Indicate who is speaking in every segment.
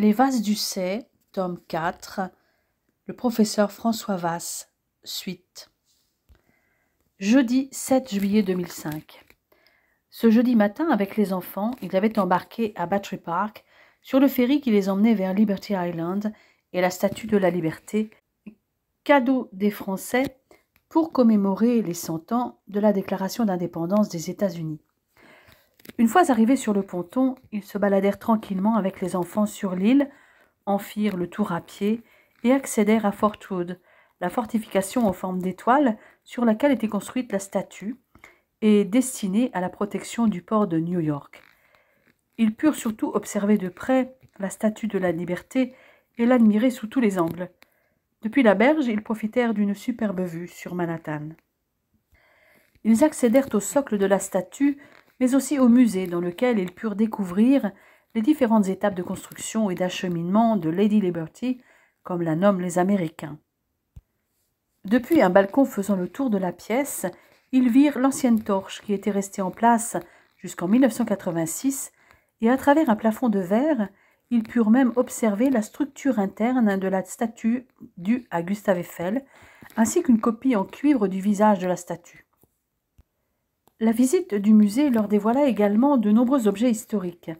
Speaker 1: Les Vases du Cey, tome 4, le professeur François Vasse, suite. Jeudi 7 juillet 2005. Ce jeudi matin, avec les enfants, ils avaient embarqué à Battery Park sur le ferry qui les emmenait vers Liberty Island et la Statue de la Liberté, cadeau des Français pour commémorer les 100 ans de la déclaration d'indépendance des États-Unis. Une fois arrivés sur le ponton, ils se baladèrent tranquillement avec les enfants sur l'île, en firent le tour à pied et accédèrent à Fort Hood, la fortification en forme d'étoile sur laquelle était construite la statue et destinée à la protection du port de New York. Ils purent surtout observer de près la statue de la Liberté et l'admirer sous tous les angles. Depuis la berge, ils profitèrent d'une superbe vue sur Manhattan. Ils accédèrent au socle de la statue, mais aussi au musée dans lequel ils purent découvrir les différentes étapes de construction et d'acheminement de Lady Liberty, comme la nomment les Américains. Depuis un balcon faisant le tour de la pièce, ils virent l'ancienne torche qui était restée en place jusqu'en 1986, et à travers un plafond de verre, ils purent même observer la structure interne de la statue due à Gustave Eiffel, ainsi qu'une copie en cuivre du visage de la statue. La visite du musée leur dévoila également de nombreux objets historiques,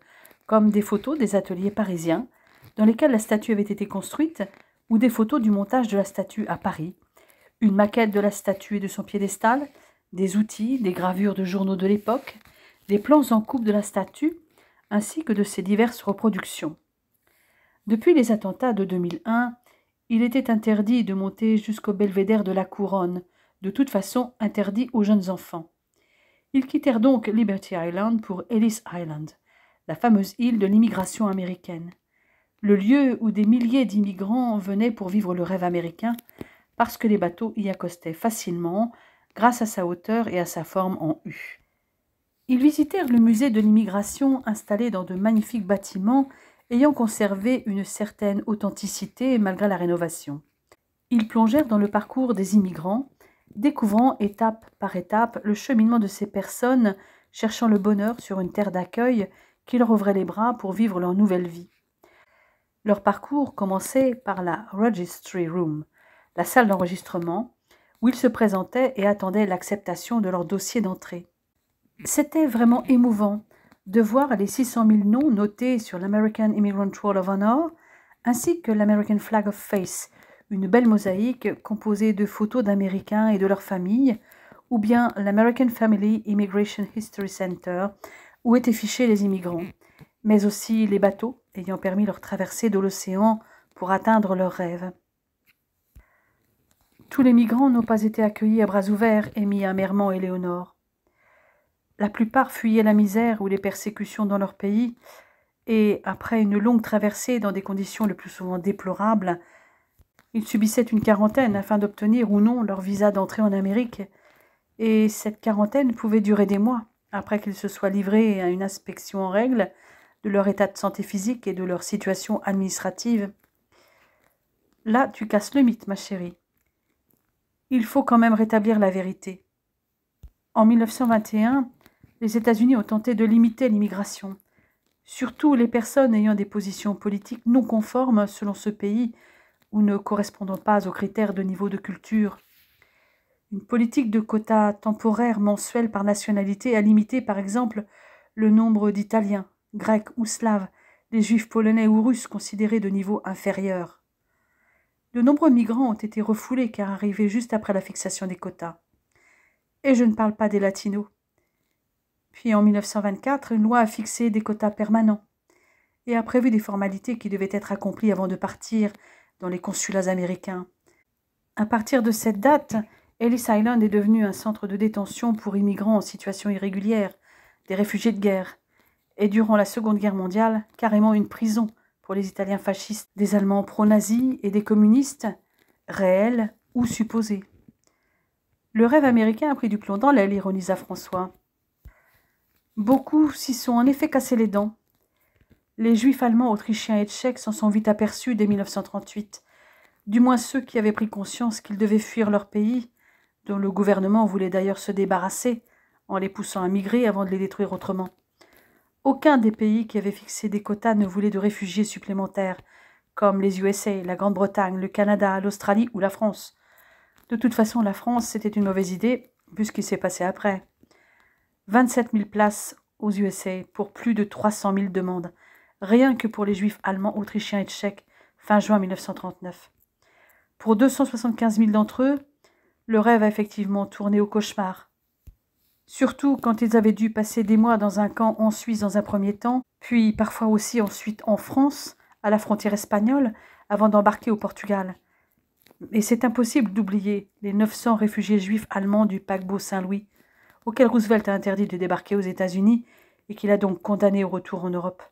Speaker 1: comme des photos des ateliers parisiens, dans lesquels la statue avait été construite, ou des photos du montage de la statue à Paris, une maquette de la statue et de son piédestal, des outils, des gravures de journaux de l'époque, des plans en coupe de la statue, ainsi que de ses diverses reproductions. Depuis les attentats de 2001, il était interdit de monter jusqu'au belvédère de la Couronne, de toute façon interdit aux jeunes enfants. Ils quittèrent donc Liberty Island pour Ellis Island, la fameuse île de l'immigration américaine, le lieu où des milliers d'immigrants venaient pour vivre le rêve américain, parce que les bateaux y accostaient facilement grâce à sa hauteur et à sa forme en U. Ils visitèrent le musée de l'immigration installé dans de magnifiques bâtiments ayant conservé une certaine authenticité malgré la rénovation. Ils plongèrent dans le parcours des immigrants, découvrant étape par étape le cheminement de ces personnes cherchant le bonheur sur une terre d'accueil qui leur ouvrait les bras pour vivre leur nouvelle vie. Leur parcours commençait par la Registry Room, la salle d'enregistrement, où ils se présentaient et attendaient l'acceptation de leur dossier d'entrée. C'était vraiment émouvant de voir les 600 000 noms notés sur l'American Immigrant Roll of Honor, ainsi que l'American Flag of Face, une belle mosaïque composée de photos d'Américains et de leurs familles, ou bien l'American Family Immigration History Center, où étaient fichés les immigrants, mais aussi les bateaux ayant permis leur traversée de l'océan pour atteindre leurs rêves. Tous les migrants n'ont pas été accueillis à bras ouverts, émit amèrement Éléonore. La plupart fuyaient la misère ou les persécutions dans leur pays, et après une longue traversée dans des conditions le plus souvent déplorables, ils subissaient une quarantaine afin d'obtenir ou non leur visa d'entrée en Amérique, et cette quarantaine pouvait durer des mois, après qu'ils se soient livrés à une inspection en règle de leur état de santé physique et de leur situation administrative. Là, tu casses le mythe, ma chérie. Il faut quand même rétablir la vérité. En 1921, les États-Unis ont tenté de limiter l'immigration, surtout les personnes ayant des positions politiques non conformes selon ce pays ou ne correspondant pas aux critères de niveau de culture. Une politique de quotas temporaires mensuels par nationalité a limité, par exemple, le nombre d'Italiens, Grecs ou Slaves, des Juifs polonais ou Russes considérés de niveau inférieur. De nombreux migrants ont été refoulés car arrivés juste après la fixation des quotas. Et je ne parle pas des Latinos. Puis en 1924, une loi a fixé des quotas permanents et a prévu des formalités qui devaient être accomplies avant de partir dans les consulats américains. À partir de cette date, Ellis Island est devenu un centre de détention pour immigrants en situation irrégulière, des réfugiés de guerre, et durant la Seconde Guerre mondiale, carrément une prison pour les Italiens fascistes, des Allemands pro-nazis et des communistes, réels ou supposés. Le rêve américain a pris du plomb dans l'aile, ironisa François. Beaucoup s'y sont en effet cassés les dents. Les Juifs allemands, autrichiens et tchèques s'en sont vite aperçus dès 1938, du moins ceux qui avaient pris conscience qu'ils devaient fuir leur pays, dont le gouvernement voulait d'ailleurs se débarrasser en les poussant à migrer avant de les détruire autrement. Aucun des pays qui avaient fixé des quotas ne voulait de réfugiés supplémentaires, comme les USA, la Grande-Bretagne, le Canada, l'Australie ou la France. De toute façon, la France, c'était une mauvaise idée, vu ce qui s'est passé après. 27 000 places aux USA pour plus de 300 000 demandes, rien que pour les juifs allemands, autrichiens et tchèques, fin juin 1939. Pour 275 000 d'entre eux, le rêve a effectivement tourné au cauchemar. Surtout quand ils avaient dû passer des mois dans un camp en Suisse dans un premier temps, puis parfois aussi ensuite en France, à la frontière espagnole, avant d'embarquer au Portugal. Et c'est impossible d'oublier les 900 réfugiés juifs allemands du paquebot Saint-Louis, auquel Roosevelt a interdit de débarquer aux États-Unis et qu'il a donc condamné au retour en Europe.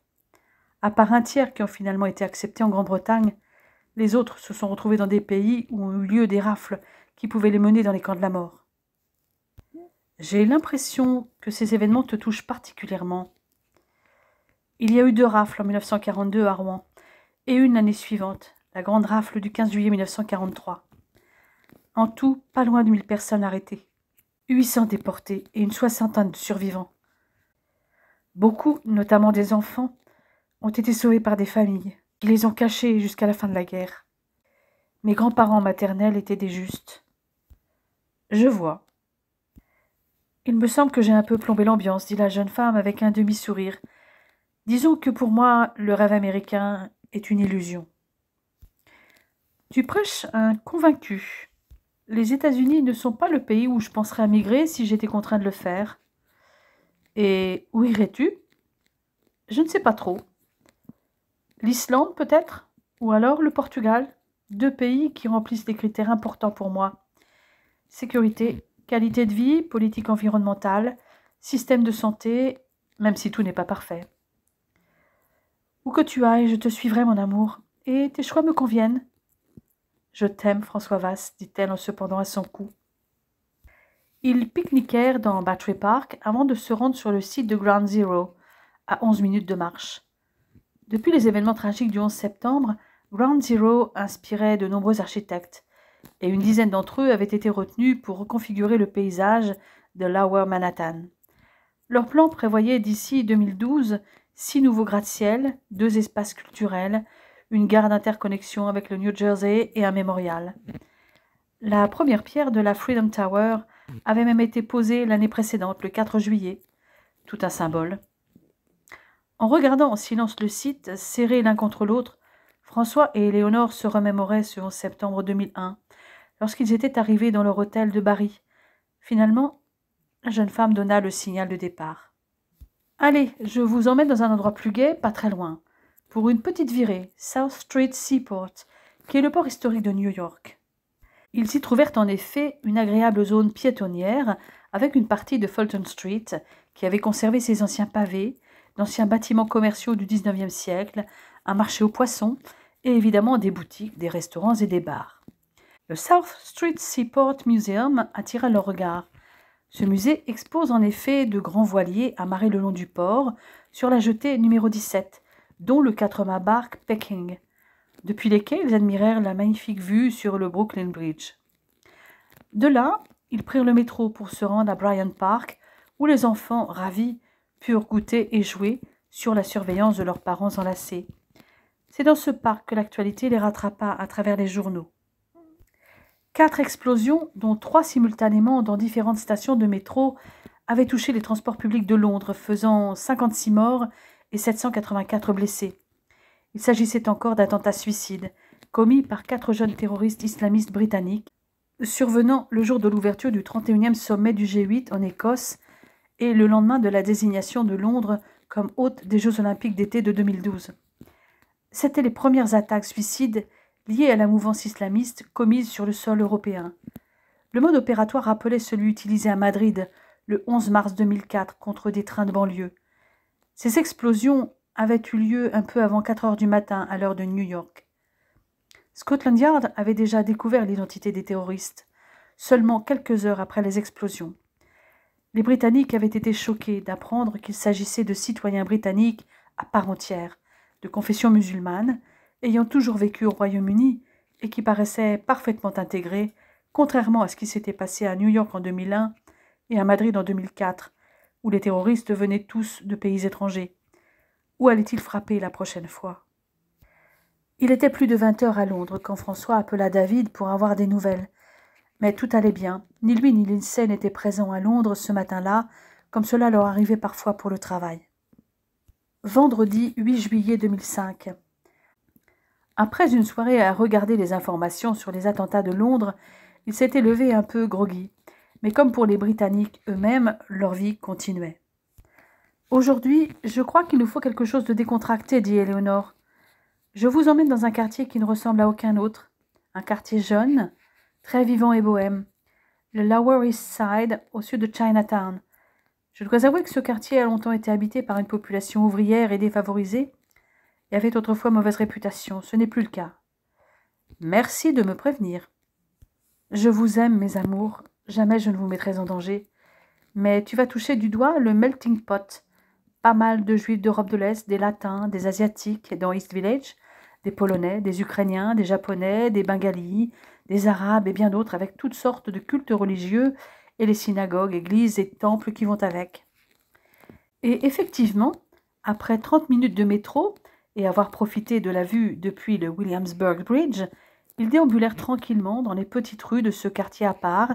Speaker 1: À part un tiers qui ont finalement été acceptés en Grande-Bretagne, les autres se sont retrouvés dans des pays où ont eu lieu des rafles qui pouvaient les mener dans les camps de la mort. J'ai l'impression que ces événements te touchent particulièrement. Il y a eu 2 rafles en 1942 à Rouen et une l'année suivante, la grande rafle du 15 juillet 1943. En tout, pas loin de 1000 personnes arrêtées, 800 déportés et une soixantaine de survivants. Beaucoup, notamment des enfants, ont été sauvés par des familles qui les ont cachés jusqu'à la fin de la guerre. Mes grands-parents maternels étaient des justes. Je vois. Il me semble que j'ai un peu plombé l'ambiance, dit la jeune femme avec un demi-sourire. Disons que pour moi, le rêve américain est une illusion. Tu prêches un convaincu. Les États-Unis ne sont pas le pays où je penserais à migrer si j'étais contraint de le faire. Et où irais-tu? Je ne sais pas trop. L'Islande peut-être? Ou alors le Portugal? 2 pays qui remplissent des critères importants pour moi. Sécurité, qualité de vie, politique environnementale, système de santé, même si tout n'est pas parfait. Où que tu ailles, je te suivrai, mon amour, et tes choix me conviennent. Je t'aime, François Vasse, dit-elle en se pendant à son cou. Ils pique-niquèrent dans Battery Park avant de se rendre sur le site de Ground Zero, à 11 minutes de marche. Depuis les événements tragiques du 11 septembre, Ground Zero inspirait de nombreux architectes, et une dizaine d'entre eux avaient été retenus pour reconfigurer le paysage de Lower Manhattan. Leur plan prévoyait d'ici 2012 6 nouveaux gratte-ciel, 2 espaces culturels, une gare d'interconnexion avec le New Jersey et un mémorial. La première pierre de la Freedom Tower avait même été posée l'année précédente, le 4 juillet. Tout un symbole. En regardant en silence le site, serrés l'un contre l'autre, François et Éléonore se remémoraient ce 11 septembre 2001, lorsqu'ils étaient arrivés dans leur hôtel de Barry. Finalement, la jeune femme donna le signal de départ. « Allez, je vous emmène dans un endroit plus gai, pas très loin, pour une petite virée, South Street Seaport, qui est le port historique de New York. » Ils y trouvèrent en effet une agréable zone piétonnière avec une partie de Fulton Street qui avait conservé ses anciens pavés, d'anciens bâtiments commerciaux du XIXe siècle, un marché aux poissons et évidemment des boutiques, des restaurants et des bars. Le South Street Seaport Museum attira leur regard. Ce musée expose en effet de grands voiliers amarrés le long du port sur la jetée numéro 17, dont le 4-mâts barque Peking, depuis lesquels ils admirèrent la magnifique vue sur le Brooklyn Bridge. De là, ils prirent le métro pour se rendre à Bryant Park, où les enfants, ravis, purent goûter et jouer sur la surveillance de leurs parents enlacés. C'est dans ce parc que l'actualité les rattrapa à travers les journaux. 4 explosions, dont 3 simultanément dans différentes stations de métro, avaient touché les transports publics de Londres, faisant 56 morts et 784 blessés. Il s'agissait encore d'attentats suicides, commis par 4 jeunes terroristes islamistes britanniques, survenant le jour de l'ouverture du 31e sommet du G8 en Écosse et le lendemain de la désignation de Londres comme hôte des Jeux olympiques d'été de 2012. C'étaient les premières attaques suicides liées à la mouvance islamiste commises sur le sol européen. Le mode opératoire rappelait celui utilisé à Madrid le 11 mars 2004 contre des trains de banlieue. Ces explosions avaient eu lieu un peu avant 4 heures du matin à l'heure de New York. Scotland Yard avait déjà découvert l'identité des terroristes, seulement quelques heures après les explosions. Les Britanniques avaient été choqués d'apprendre qu'il s'agissait de citoyens britanniques à part entière, de confession musulmane, ayant toujours vécu au Royaume-Uni et qui paraissaient parfaitement intégrés, contrairement à ce qui s'était passé à New York en 2001 et à Madrid en 2004, où les terroristes venaient tous de pays étrangers, Où allait-il frapper la prochaine fois? Il était plus de 20 heures à Londres quand François appela David pour avoir des nouvelles. Mais tout allait bien. Ni lui ni Lindsay n'étaient présents à Londres ce matin-là, comme cela leur arrivait parfois pour le travail. Vendredi 8 juillet 2005. Après une soirée à regarder les informations sur les attentats de Londres, il s'était levé un peu groggy. Mais comme pour les Britanniques eux-mêmes, leur vie continuait. « Aujourd'hui, je crois qu'il nous faut quelque chose de décontracté, dit Éléonore. Je vous emmène dans un quartier qui ne ressemble à aucun autre. Un quartier jeune, très vivant et bohème. Le Lower East Side, au sud de Chinatown. Je dois avouer que ce quartier a longtemps été habité par une population ouvrière et défavorisée et avait autrefois mauvaise réputation. Ce n'est plus le cas. Merci de me prévenir. Je vous aime, mes amours. Jamais je ne vous mettrai en danger. Mais tu vas toucher du doigt le melting pot. Pas mal de Juifs d'Europe de l'Est, des Latins, des Asiatiques dans East Village, des Polonais, des Ukrainiens, des Japonais, des Bengalis, des Arabes et bien d'autres avec toutes sortes de cultes religieux et les synagogues, églises et temples qui vont avec. Et effectivement, après 30 minutes de métro et avoir profité de la vue depuis le Williamsburg Bridge, ils déambulèrent tranquillement dans les petites rues de ce quartier à part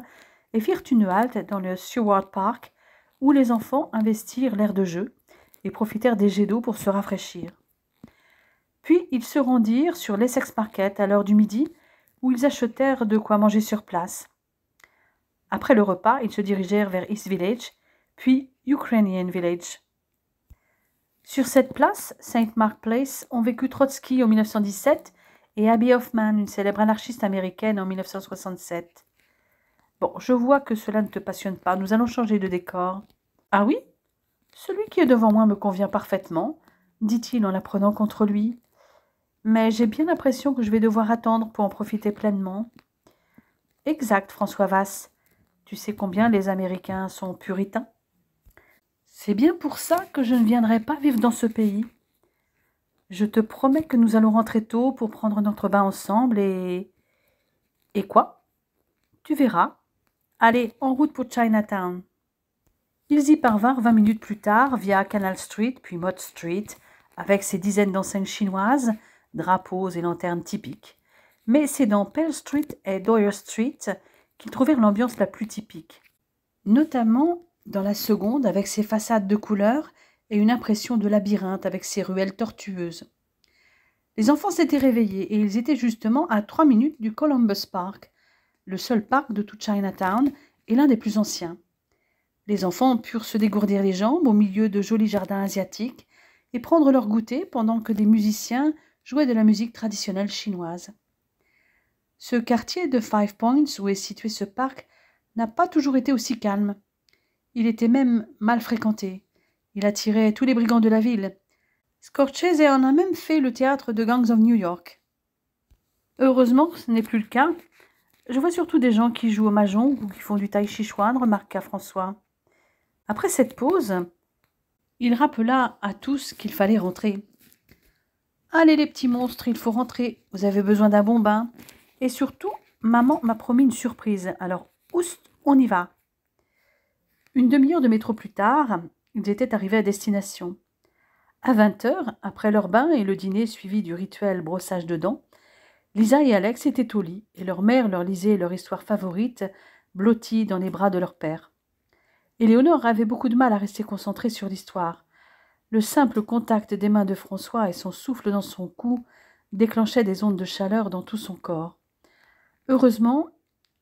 Speaker 1: et firent une halte dans le Seward Park où les enfants investirent l'aire de jeu et profitèrent des jets d'eau pour se rafraîchir. Puis ils se rendirent sur l'Essex Market à l'heure du midi, où ils achetèrent de quoi manger sur place. Après le repas, ils se dirigèrent vers East Village, puis Ukrainian Village. Sur cette place, St. Mark Place, ont vécu Trotsky en 1917 et Abby Hoffman, une célèbre anarchiste américaine, en 1967. Bon, je vois que cela ne te passionne pas, nous allons changer de décor. Ah oui? Celui qui est devant moi me convient parfaitement, dit-il en la prenant contre lui. Mais j'ai bien l'impression que je vais devoir attendre pour en profiter pleinement. Exact, François Vasse. Tu sais combien les Américains sont puritains? C'est bien pour ça que je ne viendrai pas vivre dans ce pays. Je te promets que nous allons rentrer tôt pour prendre notre bain ensemble et... Et quoi? Tu verras. Allez, en route pour Chinatown. Ils y parvinrent 20 minutes plus tard, via Canal Street, puis Mott Street, avec ses dizaines d'enseignes chinoises, drapeaux et lanternes typiques. Mais c'est dans Pell Street et Doyer Street qu'ils trouvèrent l'ambiance la plus typique. Notamment dans la seconde, avec ses façades de couleurs et une impression de labyrinthe avec ses ruelles tortueuses. Les enfants s'étaient réveillés et ils étaient justement à 3 minutes du Columbus Park, le seul parc de tout Chinatown et l'un des plus anciens. Les enfants purent se dégourdir les jambes au milieu de jolis jardins asiatiques et prendre leur goûter pendant que des musiciens jouaient de la musique traditionnelle chinoise. Ce quartier de Five Points où est situé ce parc n'a pas toujours été aussi calme. Il était même mal fréquenté. Il attirait tous les brigands de la ville. Scorsese en a même fait le théâtre de Gangs of New York. Heureusement, ce n'est plus le cas. Je vois surtout des gens qui jouent au mahjong ou qui font du tai chi chuan, remarqua François. Après cette pause, il rappela à tous qu'il fallait rentrer. « Allez les petits monstres, il faut rentrer. Vous avez besoin d'un bon bain. Et surtout, maman m'a promis une surprise. Alors, oust, on y va. » Une demi-heure de métro plus tard, ils étaient arrivés à destination. À 20 heures, après leur bain et le dîner suivi du rituel brossage de dents, Lisa et Alex étaient au lit et leur mère leur lisait leur histoire favorite, blottie dans les bras de leur père. Éléonore avait beaucoup de mal à rester concentrée sur l'histoire. Le simple contact des mains de François et son souffle dans son cou déclenchaient des ondes de chaleur dans tout son corps. Heureusement,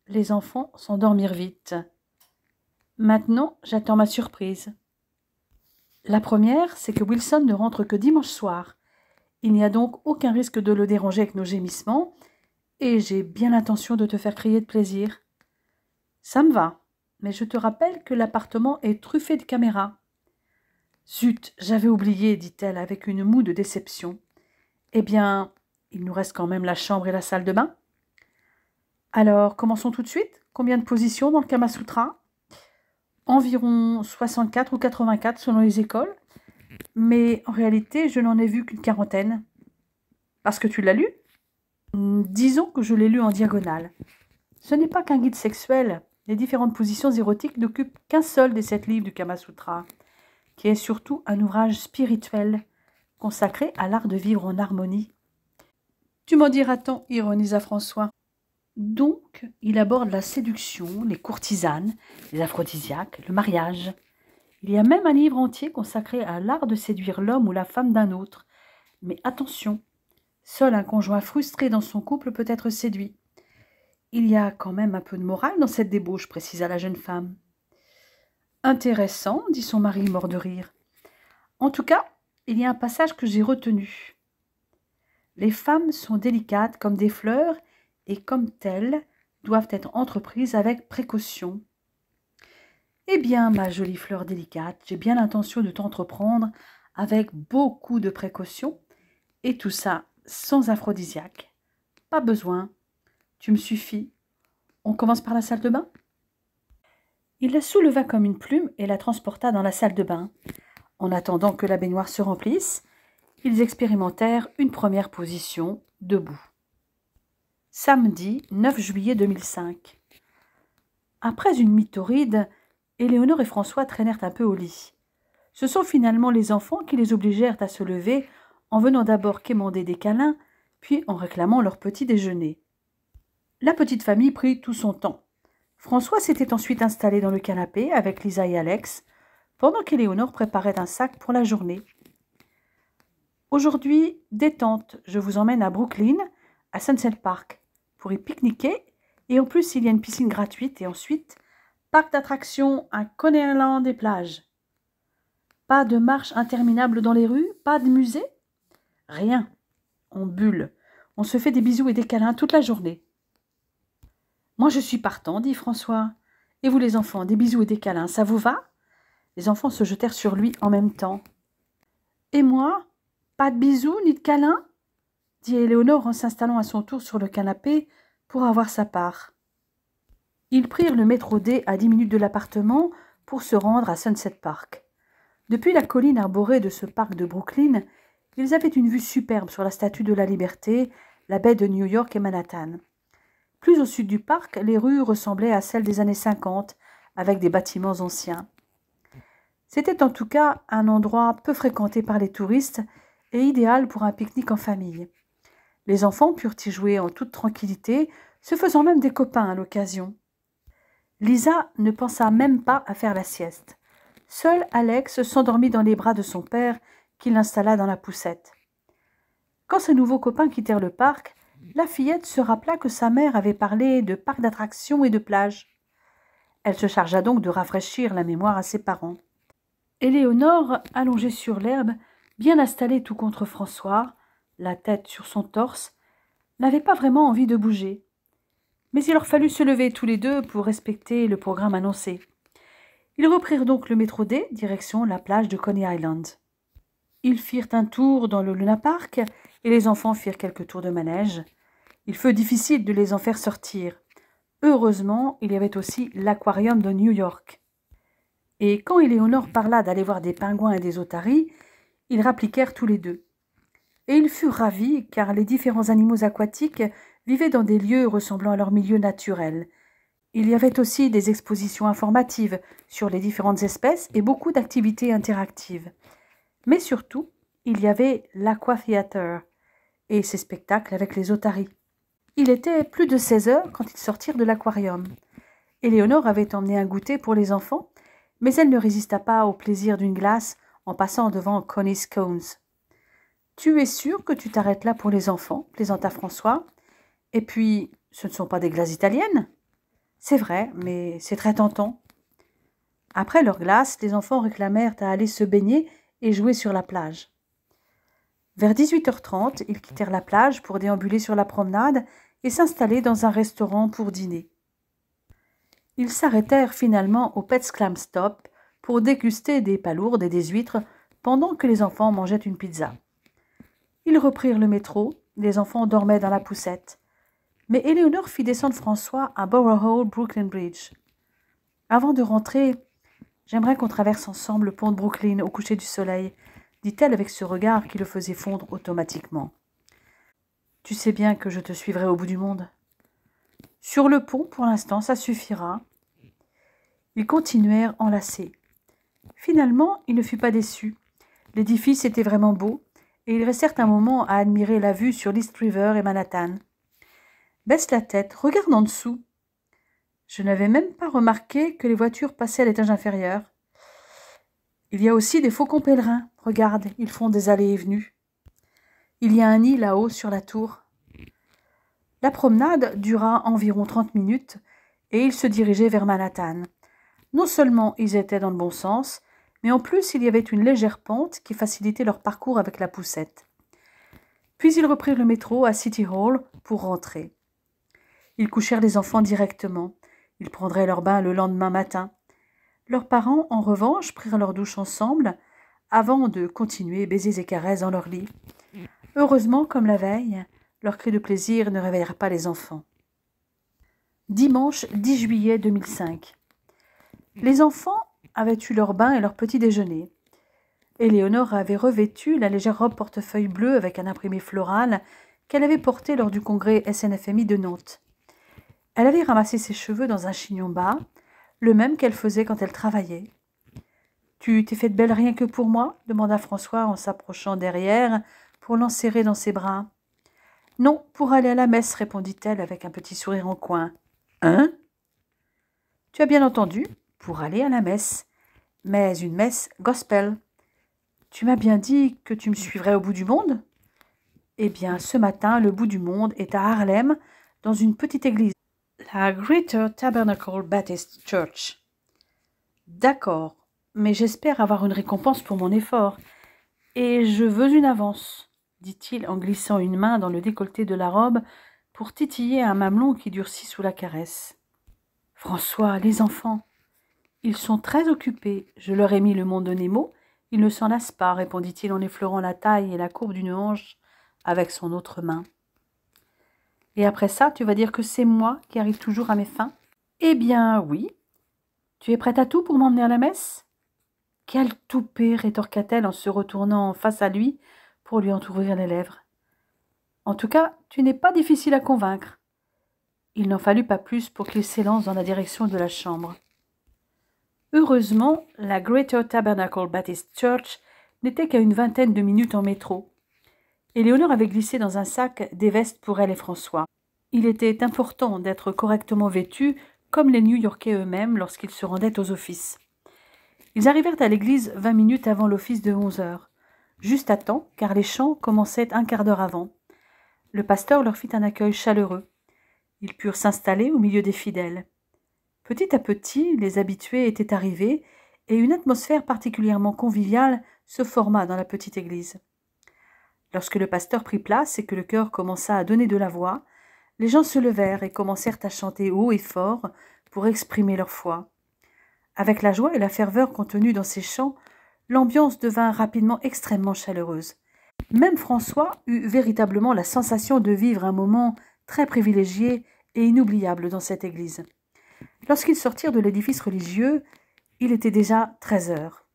Speaker 1: les enfants s'endormirent vite. Maintenant, j'attends ma surprise. La première, c'est que Wilson ne rentre que dimanche soir. Il n'y a donc aucun risque de le déranger avec nos gémissements, et j'ai bien l'intention de te faire crier de plaisir. Ça me va, mais je te rappelle que l'appartement est truffé de caméras. Zut, j'avais oublié, dit-elle avec une moue de déception. Eh bien, il nous reste quand même la chambre et la salle de bain. Alors, commençons tout de suite. Combien de positions dans le Kama Sutra? Environ 64 ou 84 selon les écoles. Mais en réalité, je n'en ai vu qu'une quarantaine. Parce que tu l'as lu? Disons que je l'ai lu en diagonale. Ce n'est pas qu'un guide sexuel. Les différentes positions érotiques n'occupent qu'un seul des 7 livres du Kama Sutra, qui est surtout un ouvrage spirituel, consacré à l'art de vivre en harmonie. Tu m'en diras tant, ironisa François. Donc, il aborde la séduction, les courtisanes, les aphrodisiaques, le mariage. Il y a même un livre entier consacré à l'art de séduire l'homme ou la femme d'un autre. Mais attention, seul un conjoint frustré dans son couple peut être séduit. Il y a quand même un peu de morale dans cette débauche, précisa la jeune femme. Intéressant, dit son mari, mort de rire. En tout cas, il y a un passage que j'ai retenu. Les femmes sont délicates comme des fleurs et comme telles doivent être entreprises avec précaution. Eh bien, ma jolie fleur délicate, j'ai bien l'intention de t'entreprendre avec beaucoup de précaution et tout ça sans aphrodisiaque. Pas besoin, tu me suffis. On commence par la salle de bain ? Il la souleva comme une plume et la transporta dans la salle de bain. En attendant que la baignoire se remplisse, ils expérimentèrent une première position debout. Samedi 9 juillet 2005. Après une mythoride, Éléonore et François traînèrent un peu au lit. Ce sont finalement les enfants qui les obligèrent à se lever en venant d'abord quémander des câlins, puis en réclamant leur petit déjeuner. La petite famille prit tout son temps. François s'était ensuite installé dans le canapé avec Lisa et Alex, pendant qu'Éléonore préparait un sac pour la journée. Aujourd'hui, détente, je vous emmène à Brooklyn, à Sunset Park, pour y pique-niquer, et en plus il y a une piscine gratuite, et ensuite, parc d'attractions à Coney Island et plage. Pas de marche interminable dans les rues, pas de musée ? Rien. On bulle. On se fait des bisous et des câlins toute la journée. Moi je suis partant, dit François. Et vous les enfants, des bisous et des câlins, ça vous va ? Les enfants se jetèrent sur lui en même temps. Et moi ? Pas de bisous ni de câlins ? Dit Éléonore en s'installant à son tour sur le canapé pour avoir sa part. Ils prirent le métro D à 10 minutes de l'appartement pour se rendre à Sunset Park. Depuis la colline arborée de ce parc de Brooklyn, ils avaient une vue superbe sur la Statue de la Liberté, la baie de New York et Manhattan. Plus au sud du parc, les rues ressemblaient à celles des années 50, avec des bâtiments anciens. C'était en tout cas un endroit peu fréquenté par les touristes et idéal pour un pique-nique en famille. Les enfants purent y jouer en toute tranquillité, se faisant même des copains à l'occasion. Lisa ne pensa même pas à faire la sieste. Seul Alex s'endormit dans les bras de son père, qui l'installa dans la poussette. Quand ses nouveaux copains quittèrent le parc, la fillette se rappela que sa mère avait parlé de parc d'attractions et de plage. Elle se chargea donc de rafraîchir la mémoire à ses parents. Éléonore, allongée sur l'herbe, bien installée tout contre François, la tête sur son torse, n'avait pas vraiment envie de bouger. Mais il leur fallut se lever tous les deux pour respecter le programme annoncé. Ils reprirent donc le métro D, direction la plage de Coney Island. Ils firent un tour dans le Luna Park et les enfants firent quelques tours de manège. Il fut difficile de les en faire sortir. Heureusement, il y avait aussi l'aquarium de New York. Et quand Éléonore parla d'aller voir des pingouins et des otaries, ils rappliquèrent tous les deux. Et ils furent ravis car les différents animaux aquatiques vivaient dans des lieux ressemblant à leur milieu naturel. Il y avait aussi des expositions informatives sur les différentes espèces et beaucoup d'activités interactives. Mais surtout, il y avait l'Aquatheater et ses spectacles avec les otaries. Il était plus de 16 heures quand ils sortirent de l'aquarium. Éléonore avait emmené un goûter pour les enfants, mais elle ne résista pas au plaisir d'une glace en passant devant Coney Scones. « Tu es sûr que tu t'arrêtes là pour les enfants ?» plaisanta François. « Et puis, ce ne sont pas des glaces italiennes ?» C'est vrai, mais c'est très tentant. Après leur glace, les enfants réclamèrent à aller se baigner et jouer sur la plage. Vers 18h30, ils quittèrent la plage pour déambuler sur la promenade et s'installer dans un restaurant pour dîner. Ils s'arrêtèrent finalement au Pet's Clam Stop pour déguster des palourdes et des huîtres pendant que les enfants mangeaient une pizza. Ils reprirent le métro, les enfants dormaient dans la poussette. Mais Éléonore fit descendre François à Borough Hall, Brooklyn Bridge. Avant de rentrer, j'aimerais qu'on traverse ensemble le pont de Brooklyn au coucher du soleil, dit-elle avec ce regard qui le faisait fondre automatiquement. Tu sais bien que je te suivrai au bout du monde. Sur le pont, pour l'instant, ça suffira. Ils continuèrent enlacés. Finalement, il ne fut pas déçu. L'édifice était vraiment beau, et ils restèrent un moment à admirer la vue sur l'East River et Manhattan. Baisse la tête, regarde en dessous. Je n'avais même pas remarqué que les voitures passaient à l'étage inférieur. Il y a aussi des faucons pèlerins. Regarde, ils font des allées et venues. Il y a un nid là-haut sur la tour. La promenade dura environ 30 minutes et ils se dirigeaient vers Manhattan. Non seulement ils étaient dans le bon sens, mais en plus il y avait une légère pente qui facilitait leur parcours avec la poussette. Puis ils reprirent le métro à City Hall pour rentrer. Ils couchèrent les enfants directement. Ils prendraient leur bain le lendemain matin. Leurs parents, en revanche, prirent leur douche ensemble avant de continuer baisers et caresses dans leur lit. Heureusement, comme la veille, leurs cris de plaisir ne réveillèrent pas les enfants. Dimanche 10 juillet 2005. Les enfants avaient eu leur bain et leur petit déjeuner. Éléonore avait revêtu la légère robe portefeuille bleue avec un imprimé floral qu'elle avait porté lors du congrès SNFMI de Nantes. Elle avait ramassé ses cheveux dans un chignon bas, le même qu'elle faisait quand elle travaillait. « Tu t'es faite belle rien que pour moi ?» demanda François en s'approchant derrière pour l'enserrer dans ses bras. « Non, pour aller à la messe, répondit-elle avec un petit sourire en coin. « Hein ?» Tu as bien entendu, pour aller à la messe, mais une messe gospel. Tu m'as bien dit que tu me suivrais au bout du monde ? Eh bien, ce matin, le bout du monde est à Harlem, dans une petite église, la Greater Tabernacle Baptist Church. D'accord, mais j'espère avoir une récompense pour mon effort, et je veux une avance, dit-il en glissant une main dans le décolleté de la robe pour titiller un mamelon qui durcit sous la caresse. François, les enfants, ils sont très occupés, je leur ai mis le monde de Nemo, ils ne s'en lassent pas, répondit-il en effleurant la taille et la courbe d'une hanche avec son autre main. Et après ça, tu vas dire que c'est moi qui arrive toujours à mes fins ? Eh bien, oui. Tu es prête à tout pour m'emmener à la messe ? Quelle toupée, rétorqua-t-elle en se retournant face à lui pour lui entrouvrir les lèvres. En tout cas, tu n'es pas difficile à convaincre. Il n'en fallut pas plus pour qu'il s'élance dans la direction de la chambre. Heureusement, la Greater Tabernacle Baptist Church n'était qu'à une vingtaine de minutes en métro. Éléonore avait glissé dans un sac des vestes pour elle et François. Il était important d'être correctement vêtus, comme les New-Yorkais eux-mêmes lorsqu'ils se rendaient aux offices. Ils arrivèrent à l'église 20 minutes avant l'office de 11 heures, juste à temps, car les chants commençaient un quart d'heure avant. Le pasteur leur fit un accueil chaleureux. Ils purent s'installer au milieu des fidèles. Petit à petit, les habitués étaient arrivés et une atmosphère particulièrement conviviale se forma dans la petite église. Lorsque le pasteur prit place et que le chœur commença à donner de la voix, les gens se levèrent et commencèrent à chanter haut et fort pour exprimer leur foi. Avec la joie et la ferveur contenues dans ces chants, l'ambiance devint rapidement extrêmement chaleureuse. Même François eut véritablement la sensation de vivre un moment très privilégié et inoubliable dans cette église. Lorsqu'ils sortirent de l'édifice religieux, il était déjà 13 heures.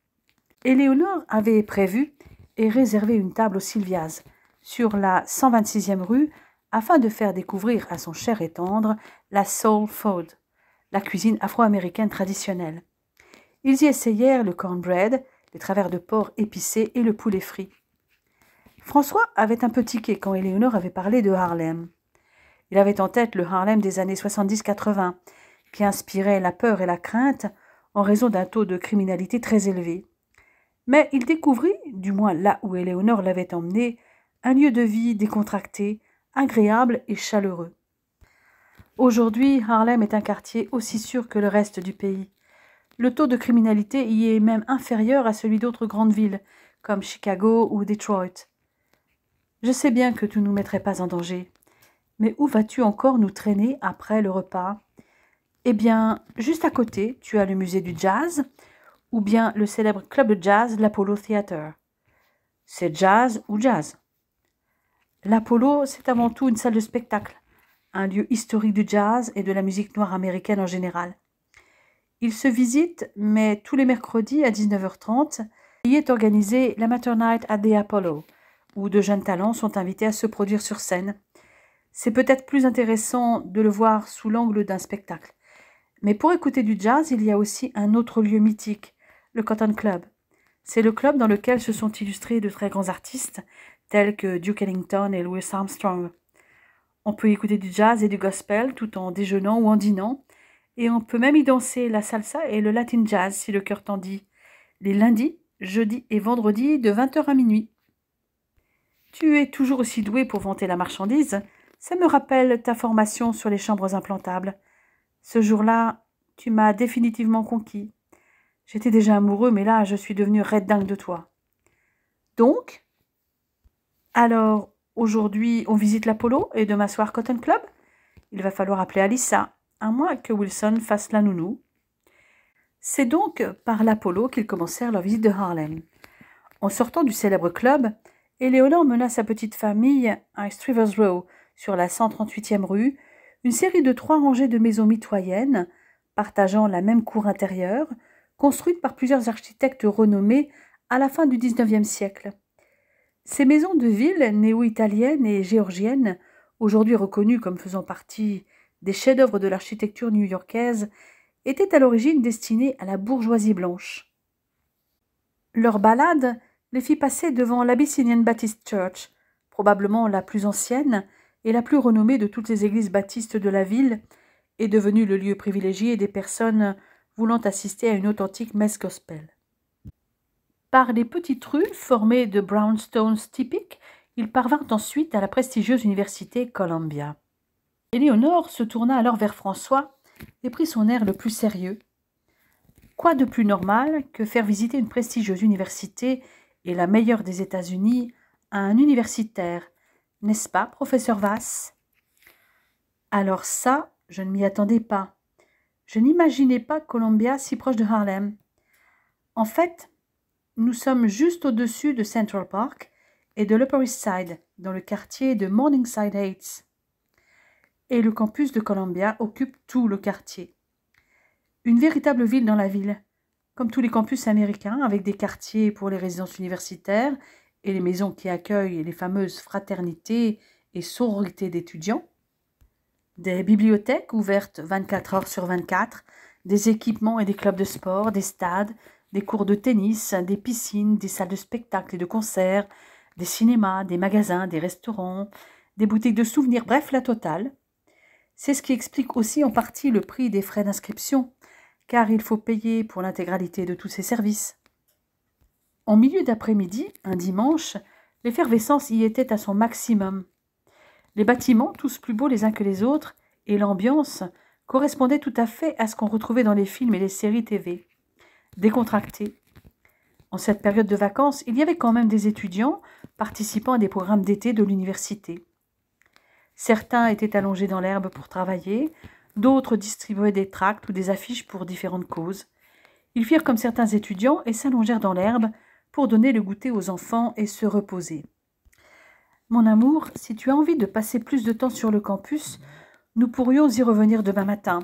Speaker 1: Éléonore avait prévu et réservé une table au Sylvias, sur la 126e rue, afin de faire découvrir à son cher et tendre la soul food, la cuisine afro-américaine traditionnelle. Ils y essayèrent le cornbread, les travers de porc épicés et le poulet frit. François avait un peu tiqué quand Éléonore avait parlé de Harlem. Il avait en tête le Harlem des années 70-80, qui inspirait la peur et la crainte en raison d'un taux de criminalité très élevé. Mais il découvrit, du moins là où Éléonore l'avait emmené, un lieu de vie décontracté, agréable et chaleureux. Aujourd'hui, Harlem est un quartier aussi sûr que le reste du pays. Le taux de criminalité y est même inférieur à celui d'autres grandes villes, comme Chicago ou Detroit. Je sais bien que tu ne nous mettrais pas en danger, mais où vas-tu encore nous traîner après le repas ? Eh bien, juste à côté, tu as le musée du jazz, ou bien le célèbre club de jazz, l'Apollo Theater. C'est jazz ou jazz. L'Apollo, c'est avant tout une salle de spectacle, un lieu historique du jazz et de la musique noire américaine en général. Il se visite, mais tous les mercredis à 19h30, il y est organisé l'Amateur Night at the Apollo, où de jeunes talents sont invités à se produire sur scène. C'est peut-être plus intéressant de le voir sous l'angle d'un spectacle. Mais pour écouter du jazz, il y a aussi un autre lieu mythique, le Cotton Club. C'est le club dans lequel se sont illustrés de très grands artistes tels que Duke Ellington et Louis Armstrong. On peut écouter du jazz et du gospel tout en déjeunant ou en dînant, et on peut même y danser la salsa et le latin jazz si le cœur t'en dit, les lundis, jeudis et vendredis de 20h à minuit. Tu es toujours aussi doué pour vanter la marchandise. Ça me rappelle ta formation sur les chambres implantables. Ce jour-là, tu m'as définitivement conquis. J'étais déjà amoureux, mais là, je suis devenu red dingue de toi. Donc, alors, aujourd'hui, on visite l'Apollo et demain soir Cotton Club? Il va falloir appeler Alissa, à moins que Wilson fasse la nounou. C'est donc par l'Apollo qu'ils commencèrent leur visite de Harlem. En sortant du célèbre club, Éléonore mena sa petite famille à East Rivers Row, sur la 138e rue, une série de 3 rangées de maisons mitoyennes, partageant la même cour intérieure, construites par plusieurs architectes renommés à la fin du XIXe siècle. Ces maisons de ville néo-italiennes et géorgiennes, aujourd'hui reconnues comme faisant partie des chefs-d'œuvre de l'architecture new-yorkaise, étaient à l'origine destinées à la bourgeoisie blanche. Leur balade les fit passer devant l'Abyssinian Baptist Church, probablement la plus ancienne et la plus renommée de toutes les églises baptistes de la ville, et devenue le lieu privilégié des personnes voulant assister à une authentique messe gospel. Par les petites rues formées de brownstones typiques, ils parvinrent ensuite à la prestigieuse université Columbia. Éléonore se tourna alors vers François et prit son air le plus sérieux. Quoi de plus normal que faire visiter une prestigieuse université et la meilleure des États-Unis à un universitaire, n'est-ce pas, professeur Vass? Alors ça, je ne m'y attendais pas. Je n'imaginais pas Columbia si proche de Harlem. En fait, nous sommes juste au-dessus de Central Park et de l'Upper East Side, dans le quartier de Morningside Heights. Et le campus de Columbia occupe tout le quartier. Une véritable ville dans la ville, comme tous les campus américains, avec des quartiers pour les résidences universitaires et les maisons qui accueillent les fameuses fraternités et sororités d'étudiants, des bibliothèques ouvertes 24 heures sur 24, des équipements et des clubs de sport, des stades, des cours de tennis, des piscines, des salles de spectacle et de concerts, des cinémas, des magasins, des restaurants, des boutiques de souvenirs, bref, la totale. C'est ce qui explique aussi en partie le prix des frais d'inscription, car il faut payer pour l'intégralité de tous ces services. En milieu d'après-midi, un dimanche, l'effervescence y était à son maximum. Les bâtiments, tous plus beaux les uns que les autres, et l'ambiance correspondaient tout à fait à ce qu'on retrouvait dans les films et les séries TV. Décontractés. En cette période de vacances, il y avait quand même des étudiants participant à des programmes d'été de l'université. Certains étaient allongés dans l'herbe pour travailler, d'autres distribuaient des tracts ou des affiches pour différentes causes. Ils firent comme certains étudiants et s'allongèrent dans l'herbe pour donner le goûter aux enfants et se reposer. Mon amour, si tu as envie de passer plus de temps sur le campus, nous pourrions y revenir demain matin,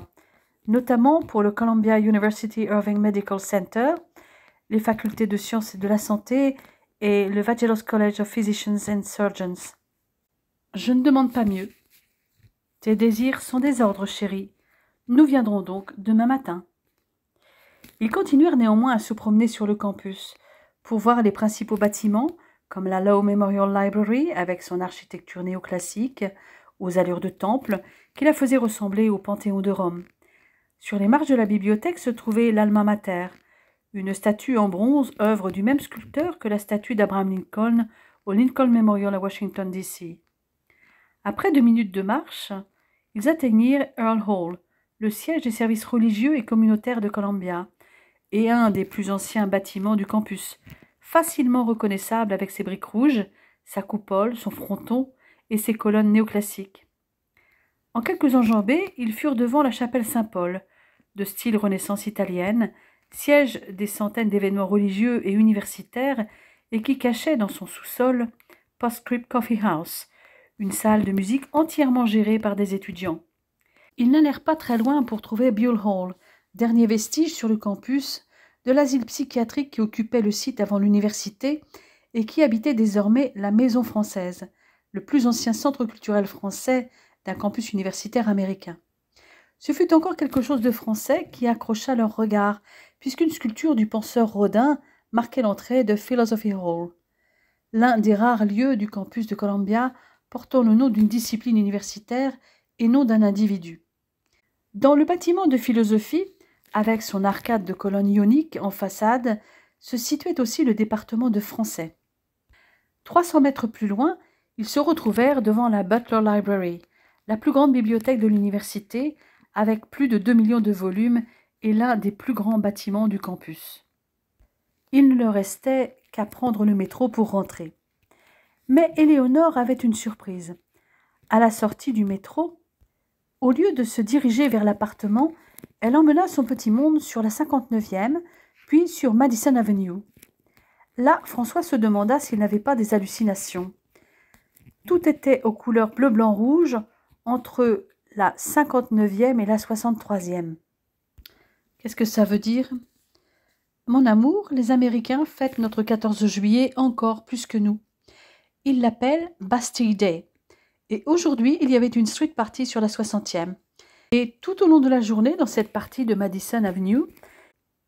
Speaker 1: notamment pour le Columbia University Irving Medical Center, les facultés de sciences et de la santé et le Vagelos College of Physicians and Surgeons. Je ne demande pas mieux. Tes désirs sont des ordres, chérie. Nous viendrons donc demain matin. Ils continuèrent néanmoins à se promener sur le campus pour voir les principaux bâtiments, comme la Lowe Memorial Library avec son architecture néoclassique, aux allures de temple, qui la faisait ressembler au Panthéon de Rome. Sur les marges de la bibliothèque se trouvait l'Alma Mater, une statue en bronze, œuvre du même sculpteur que la statue d'Abraham Lincoln au Lincoln Memorial à Washington, D.C. Après 2 minutes de marche, ils atteignirent Earl Hall, le siège des services religieux et communautaires de Columbia, et un des plus anciens bâtiments du campus, facilement reconnaissable avec ses briques rouges, sa coupole, son fronton et ses colonnes néoclassiques. En quelques enjambées, ils furent devant la chapelle Saint-Paul, de style Renaissance italienne, siège des centaines d'événements religieux et universitaires et qui cachait dans son sous-sol Postscript Coffee House, une salle de musique entièrement gérée par des étudiants. Ils n'allèrent pas très loin pour trouver Buell Hall, dernier vestige sur le campus de l'asile psychiatrique qui occupait le site avant l'université et qui habitait désormais la Maison française, le plus ancien centre culturel français d'un campus universitaire américain. Ce fut encore quelque chose de français qui accrocha leur regard, puisqu'une sculpture du penseur Rodin, marquait l'entrée de Philosophy Hall, l'un des rares lieux du campus de Columbia portant le nom d'une discipline universitaire et non d'un individu. Dans le bâtiment de philosophie, avec son arcade de colonnes ioniques en façade, se situait aussi le département de français. 300 mètres plus loin, ils se retrouvèrent devant la Butler Library, la plus grande bibliothèque de l'université, avec plus de 2 millions de volumes et l'un des plus grands bâtiments du campus. Il ne leur restait qu'à prendre le métro pour rentrer. Mais Éléonore avait une surprise. À la sortie du métro, au lieu de se diriger vers l'appartement, elle emmena son petit monde sur la 59e, puis sur Madison Avenue. Là, François se demanda s'il n'avait pas des hallucinations. Tout était aux couleurs bleu, blanc, rouge, entre la 59e et la 63e. Qu'est-ce que ça veut dire ? Mon amour, les Américains fêtent notre 14 juillet encore plus que nous. Ils l'appellent Bastille Day. Et aujourd'hui, il y avait une street party sur la 60e. Et tout au long de la journée, dans cette partie de Madison Avenue,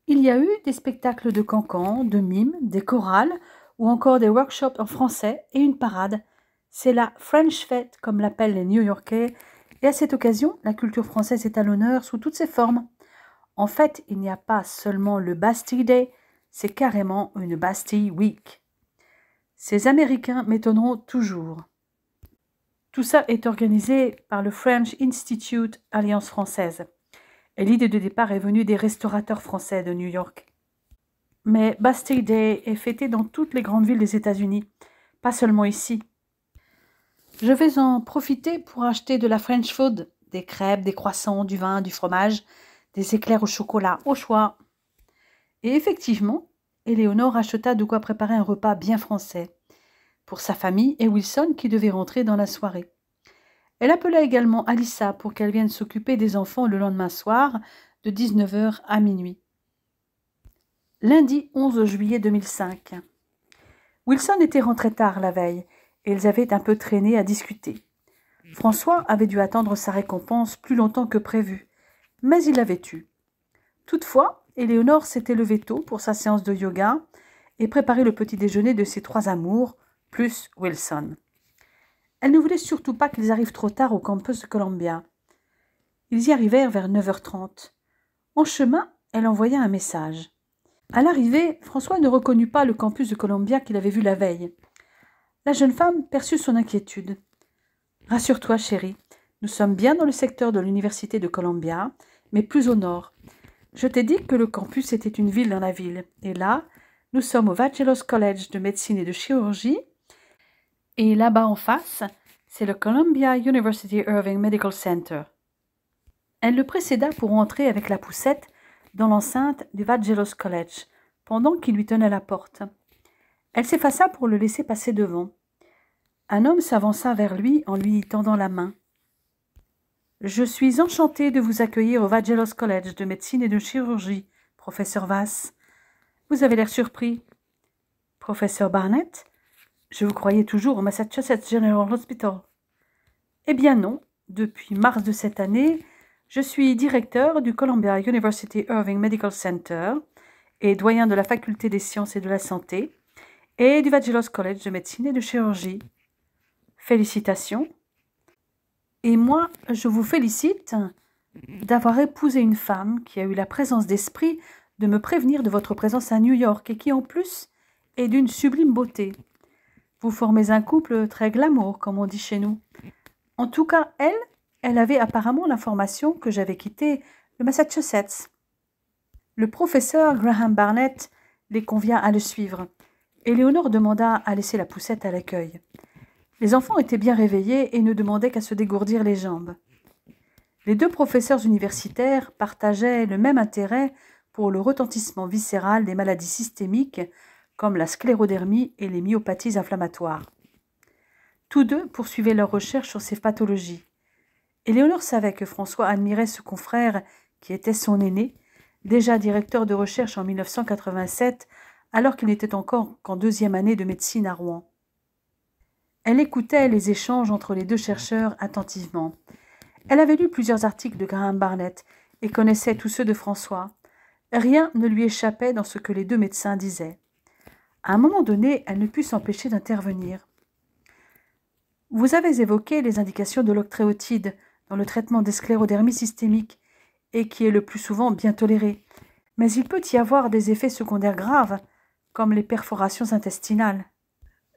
Speaker 1: il y a eu des spectacles de cancans, de mimes, des chorales ou encore des workshops en français et une parade. C'est la French Fête, comme l'appellent les New-Yorkais, et à cette occasion, la culture française est à l'honneur sous toutes ses formes. En fait, il n'y a pas seulement le Bastille Day, c'est carrément une Bastille Week. Ces Américains m'étonneront toujours. Tout ça est organisé par le French Institute Alliance française. Et l'idée de départ est venue des restaurateurs français de New York. Mais Bastille Day est fêté dans toutes les grandes villes des États-Unis, pas seulement ici. Je vais en profiter pour acheter de la French food, des crêpes, des croissants, du vin, du fromage, des éclairs au chocolat, au choix. Et effectivement, Éléonore acheta de quoi préparer un repas bien français pour sa famille et Wilson qui devait rentrer dans la soirée. Elle appela également Alyssa pour qu'elle vienne s'occuper des enfants le lendemain soir de 19h à minuit. Lundi 11 juillet 2005. Wilson était rentré tard la veille et ils avaient un peu traîné à discuter. François avait dû attendre sa récompense plus longtemps que prévu, mais il l'avait eue. Toutefois, Éléonore s'était levée tôt pour sa séance de yoga et préparait le petit déjeuner de ses 3 amours, plus Wilson. Elle ne voulait surtout pas qu'ils arrivent trop tard au campus de Columbia. Ils y arrivèrent vers 9h30. En chemin, elle envoya un message. À l'arrivée, François ne reconnut pas le campus de Columbia qu'il avait vu la veille. La jeune femme perçut son inquiétude. « Rassure-toi, chérie, nous sommes bien dans le secteur de l'université de Columbia, mais plus au nord. Je t'ai dit que le campus était une ville dans la ville. Et là, nous sommes au Vangelos College de médecine et de chirurgie. Et là-bas en face, c'est le Columbia University Irving Medical Center. » Elle le précéda pour entrer avec la poussette dans l'enceinte du Vangelos College, pendant qu'il lui tenait la porte. Elle s'effaça pour le laisser passer devant. Un homme s'avança vers lui en lui tendant la main. « Je suis enchantée de vous accueillir au Vangelos College de médecine et de chirurgie, professeur Vass. Vous avez l'air surpris. »« Professeur Barnett ? Je vous croyais toujours au Massachusetts General Hospital. »« Eh bien non, depuis mars de cette année, je suis directeur du Columbia University Irving Medical Center et doyen de la faculté des sciences et de la santé et du Vangelos College de médecine et de chirurgie. Félicitations. Et moi, je vous félicite d'avoir épousé une femme qui a eu la présence d'esprit de me prévenir de votre présence à New York et qui, en plus, est d'une sublime beauté. Vous formez un couple très glamour, comme on dit chez nous. En tout cas, elle avait apparemment l'information que j'avais quitté le Massachusetts. » Le professeur Graham Barnett les convia à le suivre. Éléonore demanda à laisser la poussette à l'accueil. Les enfants étaient bien réveillés et ne demandaient qu'à se dégourdir les jambes. Les 2 professeurs universitaires partageaient le même intérêt pour le retentissement viscéral des maladies systémiques comme la sclérodermie et les myopathies inflammatoires. Tous 2 poursuivaient leurs recherches sur ces pathologies. Éléonore savait que François admirait ce confrère qui était son aîné, déjà directeur de recherche en 1987, alors qu'il n'était encore qu'en 2e année de médecine à Rouen. Elle écoutait les échanges entre les 2 chercheurs attentivement. Elle avait lu plusieurs articles de Graham Barnett et connaissait tous ceux de François. Rien ne lui échappait dans ce que les 2 médecins disaient. À un moment donné, elle ne put s'empêcher d'intervenir. « Vous avez évoqué les indications de l'octréotide dans le traitement des sclérodermies systémiques et qui est le plus souvent bien toléré. Mais il peut y avoir des effets secondaires graves, comme les perforations intestinales.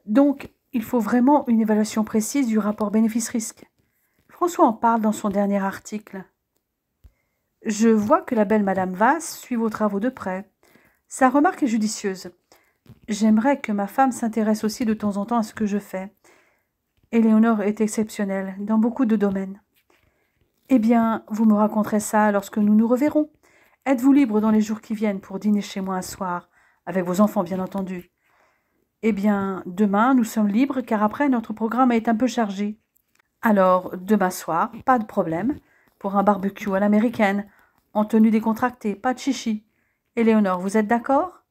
Speaker 1: Donc, il faut vraiment une évaluation précise du rapport bénéfice-risque. François en parle dans son dernier article. Je vois que la belle Madame Vasse suit vos travaux de près. Sa remarque est judicieuse. J'aimerais que ma femme s'intéresse aussi de temps en temps à ce que je fais. Éléonore est exceptionnelle dans beaucoup de domaines. Eh bien, vous me raconterez ça lorsque nous nous reverrons. Êtes-vous libre dans les jours qui viennent pour dîner chez moi un soir, avec vos enfants bien entendu? Eh bien, demain, nous sommes libres car après, notre programme est un peu chargé. Alors, demain soir, pas de problème, pour un barbecue à l'américaine, en tenue décontractée, pas de chichi. Éléonore, vous êtes d'accord?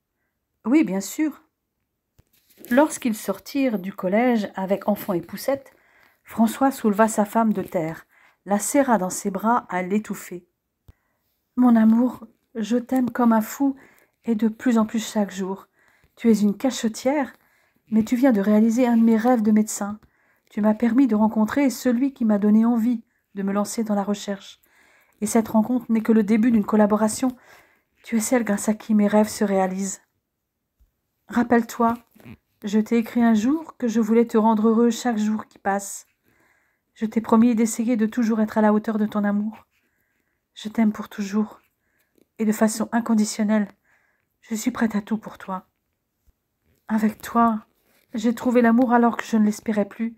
Speaker 1: Oui, bien sûr. Lorsqu'ils sortirent du collège avec enfants et poussette, François souleva sa femme de terre, la serra dans ses bras à l'étouffer. Mon amour, je t'aime comme un fou et de plus en plus chaque jour. Tu es une cachetière, mais tu viens de réaliser un de mes rêves de médecin. Tu m'as permis de rencontrer celui qui m'a donné envie de me lancer dans la recherche. Et cette rencontre n'est que le début d'une collaboration. Tu es celle grâce à qui mes rêves se réalisent. Rappelle-toi, je t'ai écrit un jour que je voulais te rendre heureux chaque jour qui passe. Je t'ai promis d'essayer de toujours être à la hauteur de ton amour. Je t'aime pour toujours, et de façon inconditionnelle. Je suis prête à tout pour toi. Avec toi, j'ai trouvé l'amour alors que je ne l'espérais plus.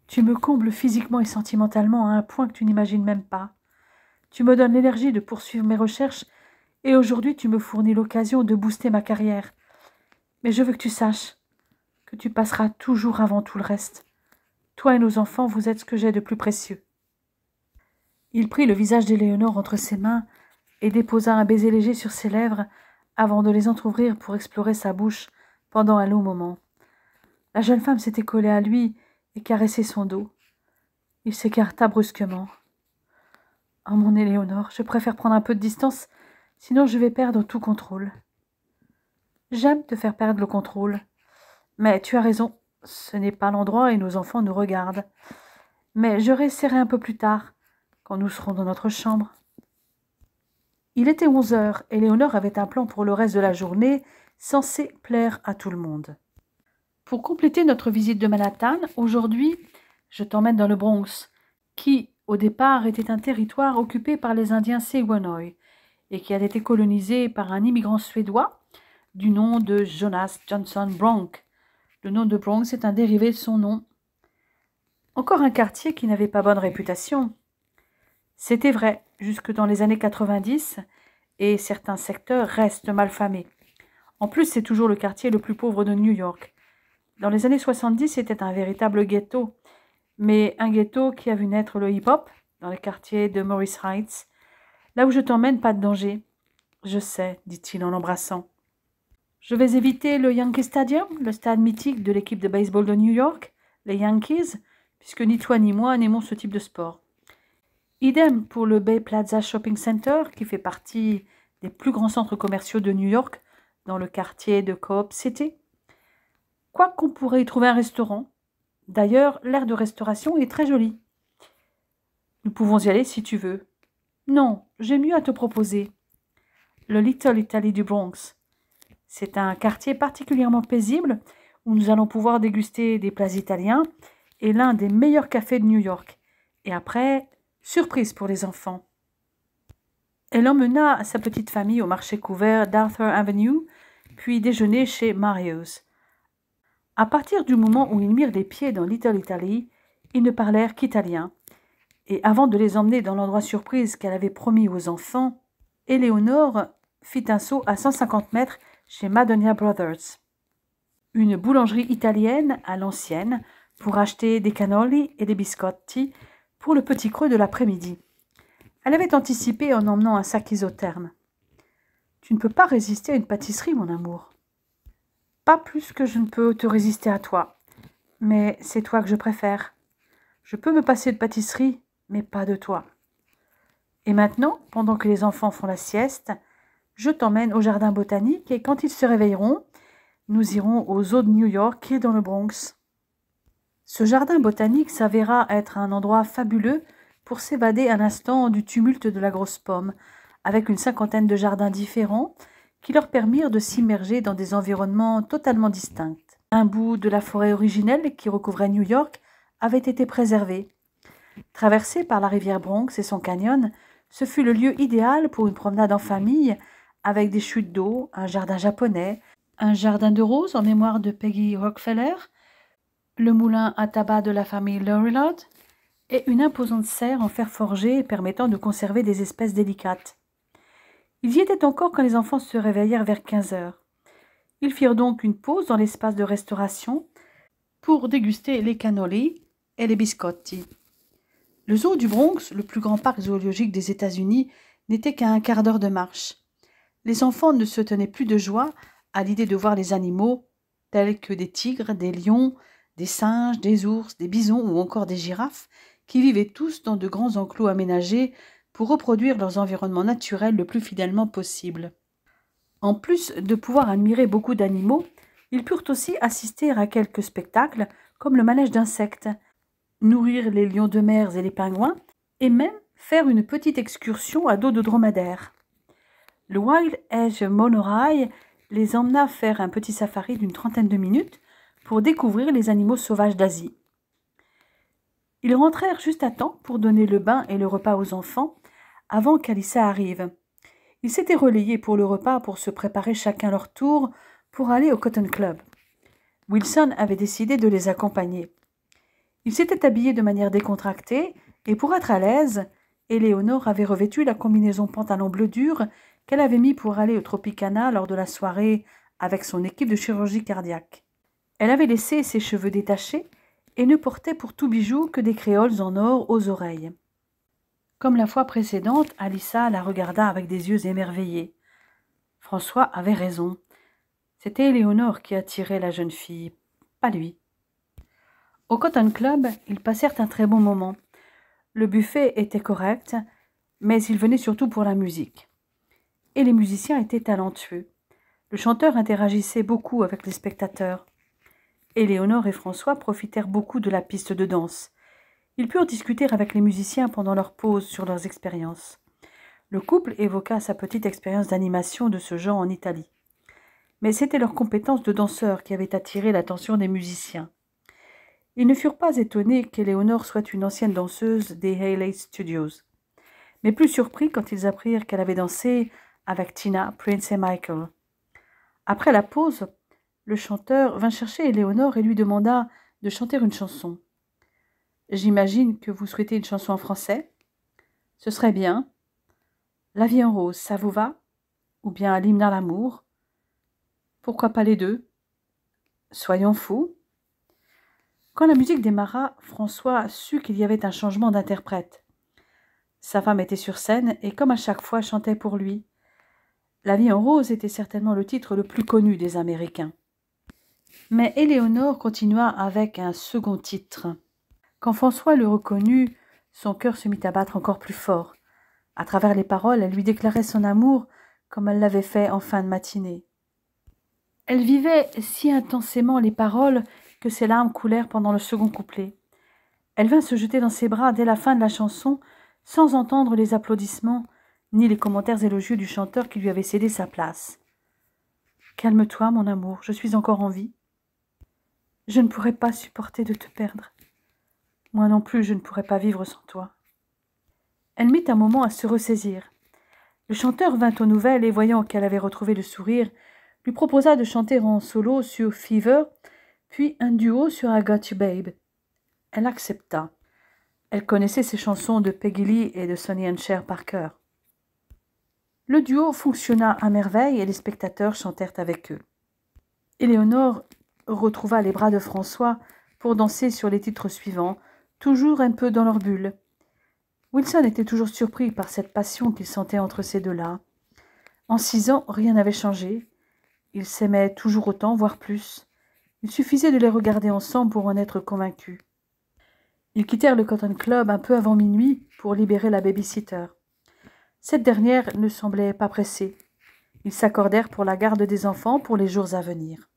Speaker 1: Tu me combles physiquement et sentimentalement à un point que tu n'imagines même pas. Tu me donnes l'énergie de poursuivre mes recherches, et aujourd'hui tu me fournis l'occasion de booster ma carrière. Mais je veux que tu saches que tu passeras toujours avant tout le reste. Toi et nos enfants, vous êtes ce que j'ai de plus précieux. Il prit le visage d'Éléonore entre ses mains et déposa un baiser léger sur ses lèvres avant de les entr'ouvrir pour explorer sa bouche pendant un long moment. La jeune femme s'était collée à lui et caressait son dos. Il s'écarta brusquement. « Oh mon Éléonore, je préfère prendre un peu de distance, sinon je vais perdre tout contrôle. » « J'aime te faire perdre le contrôle. Mais tu as raison, ce n'est pas l'endroit et nos enfants nous regardent. Mais je réessayerai un peu plus tard, quand nous serons dans notre chambre. » Il était 11 heures et Éléonore avait un plan pour le reste de la journée, censé plaire à tout le monde. Pour compléter notre visite de Manhattan, aujourd'hui, je t'emmène dans le Bronx, qui, au départ, était un territoire occupé par les Indiens Séguanoy et qui a été colonisé par un immigrant suédois du nom de Jonas Johnson Bronk. Le nom de Bronx est un dérivé de son nom. Encore un quartier qui n'avait pas bonne réputation. C'était vrai, jusque dans les années 90, et certains secteurs restent malfamés. En plus, c'est toujours le quartier le plus pauvre de New York. Dans les années 70, c'était un véritable ghetto, mais un ghetto qui a vu naître le hip-hop dans le quartier de Morris Heights. Là où je t'emmène, pas de danger. Je sais, dit-il en l'embrassant. Je vais éviter le Yankee Stadium, le stade mythique de l'équipe de baseball de New York, les Yankees, puisque ni toi ni moi n'aimons ce type de sport. Idem pour le Bay Plaza Shopping Center, qui fait partie des plus grands centres commerciaux de New York, dans le quartier de Coop City. Quoi qu'on pourrait y trouver un restaurant. D'ailleurs, l'aire de restauration est très jolie. Nous pouvons y aller si tu veux. Non, j'ai mieux à te proposer. Le Little Italy du Bronx. C'est un quartier particulièrement paisible où nous allons pouvoir déguster des plats italiens et l'un des meilleurs cafés de New York. Et après, surprise pour les enfants. Elle emmena sa petite famille au marché couvert d'Arthur Avenue, puis déjeuner chez Mario's. À partir du moment où ils mirent les pieds dans Little Italy, ils ne parlèrent qu'italien. Et avant de les emmener dans l'endroit surprise qu'elle avait promis aux enfants, Éléonore fit un saut à 150 mètres chez Madonia Brothers, une boulangerie italienne à l'ancienne, pour acheter des cannoli et des biscotti pour le petit creux de l'après-midi. Elle avait anticipé en emmenant un sac isotherme. « Tu ne peux pas résister à une pâtisserie, mon amour. »« Pas plus que je ne peux te résister à toi, mais c'est toi que je préfère. Je peux me passer de pâtisserie, mais pas de toi. Et maintenant, pendant que les enfants font la sieste, je t'emmène au jardin botanique et quand ils se réveilleront, nous irons aux eaux de New York et dans le Bronx. Ce jardin botanique s'avéra être un endroit fabuleux pour s'évader un instant du tumulte de la Grosse Pomme, avec une cinquantaine de jardins différents qui leur permirent de s'immerger dans des environnements totalement distincts. Un bout de la forêt originelle qui recouvrait New York avait été préservé. Traversé par la rivière Bronx et son canyon, ce fut le lieu idéal pour une promenade en famille, avec des chutes d'eau, un jardin japonais, un jardin de roses en mémoire de Peggy Rockefeller, le moulin à tabac de la famille Lorillard et une imposante serre en fer forgé permettant de conserver des espèces délicates. Ils y étaient encore quand les enfants se réveillèrent vers 15 heures. Ils firent donc une pause dans l'espace de restauration pour déguster les cannolis et les biscotti. Le zoo du Bronx, le plus grand parc zoologique des États-Unis, n'était qu'à un quart d'heure de marche. Les enfants ne se tenaient plus de joie à l'idée de voir les animaux tels que des tigres, des lions, des singes, des ours, des bisons ou encore des girafes, qui vivaient tous dans de grands enclos aménagés pour reproduire leurs environnements naturels le plus fidèlement possible. En plus de pouvoir admirer beaucoup d'animaux, ils purent aussi assister à quelques spectacles, comme le manège d'insectes, nourrir les lions de mer et les pingouins, et même faire une petite excursion à dos de dromadaire. Le Wild Edge Monorail les emmena faire un petit safari d'une trentaine de minutes pour découvrir les animaux sauvages d'Asie. Ils rentrèrent juste à temps pour donner le bain et le repas aux enfants avant qu'Alyssa arrive. Ils s'étaient relayés pour le repas pour se préparer chacun leur tour pour aller au Cotton Club. Wilson avait décidé de les accompagner. Ils s'étaient habillés de manière décontractée et pour être à l'aise, Éléonore avait revêtu la combinaison pantalon bleu dur qu'elle avait mis pour aller au Tropicana lors de la soirée avec son équipe de chirurgie cardiaque. Elle avait laissé ses cheveux détachés et ne portait pour tout bijou que des créoles en or aux oreilles. Comme la fois précédente, Alyssa la regarda avec des yeux émerveillés. François avait raison. C'était Éléonore qui attirait la jeune fille, pas lui. Au Cotton Club, ils passèrent un très bon moment. Le buffet était correct, mais ils venaient surtout pour la musique. Et les musiciens étaient talentueux. Le chanteur interagissait beaucoup avec les spectateurs. Éléonore et François profitèrent beaucoup de la piste de danse. Ils purent discuter avec les musiciens pendant leur pause sur leurs expériences. Le couple évoqua sa petite expérience d'animation de ce genre en Italie. Mais c'était leur compétence de danseur qui avait attiré l'attention des musiciens. Ils ne furent pas étonnés qu'Éléonore soit une ancienne danseuse des Haley Studios, mais plus surpris quand ils apprirent qu'elle avait dansé avec Tina, Prince et Michael. Après la pause, le chanteur vint chercher Éléonore et lui demanda de chanter une chanson. « J'imagine que vous souhaitez une chanson en français ? Ce serait bien. La vie en rose, ça vous va ? Ou bien l'hymne à l'amour ? Pourquoi pas les deux ? Soyons fous. » Quand la musique démarra, François sut qu'il y avait un changement d'interprète. Sa femme était sur scène et, comme à chaque fois, chantait pour lui. La vie en rose était certainement le titre le plus connu des Américains. Mais Éléonore continua avec un second titre. Quand François le reconnut, son cœur se mit à battre encore plus fort. À travers les paroles, elle lui déclarait son amour comme elle l'avait fait en fin de matinée. Elle vivait si intensément les paroles que ses larmes coulèrent pendant le second couplet. Elle vint se jeter dans ses bras dès la fin de la chanson, sans entendre les applaudissements, ni les commentaires élogieux du chanteur qui lui avait cédé sa place. « Calme-toi, mon amour, je suis encore en vie. Je ne pourrais pas supporter de te perdre. Moi non plus, je ne pourrais pas vivre sans toi. » Elle mit un moment à se ressaisir. Le chanteur vint aux nouvelles et, voyant qu'elle avait retrouvé le sourire, lui proposa de chanter en solo sur Fever, puis un duo sur I Got You Babe. Elle accepta. Elle connaissait ces chansons de Peggy Lee et de Sonny and Cher par cœur. Le duo fonctionna à merveille et les spectateurs chantèrent avec eux. Éléonore retrouva les bras de François pour danser sur les titres suivants, toujours un peu dans leur bulle. Wilson était toujours surpris par cette passion qu'il sentait entre ces deux-là. En 6 ans, rien n'avait changé. Ils s'aimaient toujours autant, voire plus. Il suffisait de les regarder ensemble pour en être convaincus. Ils quittèrent le Cotton Club un peu avant minuit pour libérer la baby-sitter. Cette dernière ne semblait pas pressée. Ils s'accordèrent pour la garde des enfants pour les jours à venir.